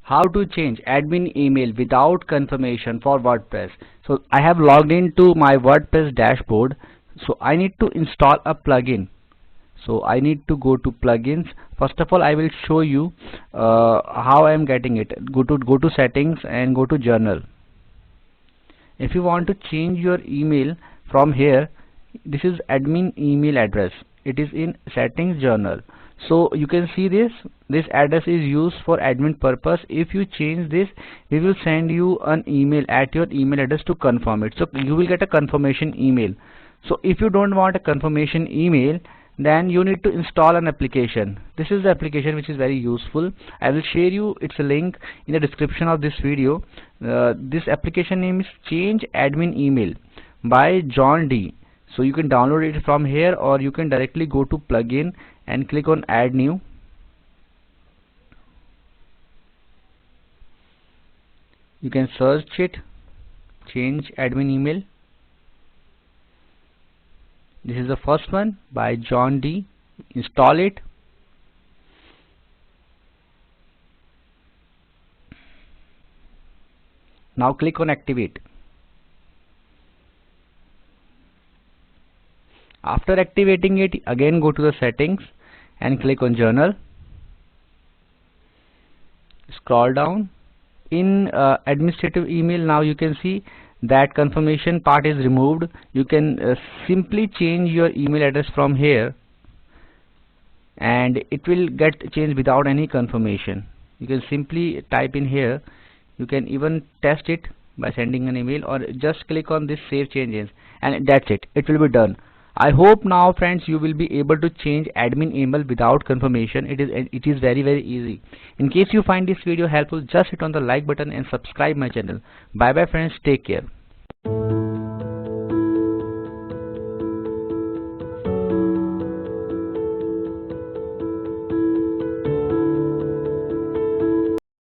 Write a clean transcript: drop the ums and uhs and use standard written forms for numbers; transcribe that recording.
How to change admin email without confirmation for WordPress. So I have logged into my WordPress dashboard. So I need to install a plugin. So I need to go to plugins. First of all, I will show you how I am getting it. Go to settings and go to journal. If you want to change your email from here, this is admin email address. It is in settings journal. So you can see this address is used for admin purpose. If you change this, we will send you an email at your email address to confirm it. So you will get a confirmation email. So if you don't want a confirmation email, then you need to install an application. This is the application which is very useful. I will share you its link in the description of this video. This application name is Change Admin Email by John D. So you can download it from here, or you can directly go to plugin and click on add new. You can search it, Change Admin Email. This is the first one by John D. Install it. Now click on activate. After activating it, again go to the settings and click on journal. Scroll down. In administrative email, now you can see that confirmation part is removed. You can simply change your email address from here and it will get changed without any confirmation. You can simply type in here. You can even test it by sending an email, or just click on this save changes, and that's it. It will be done. I hope now, friends, you will be able to change admin email without confirmation. It is very easy. In case you find this video helpful, just hit on the like button and subscribe my channel. Bye bye friends, take care.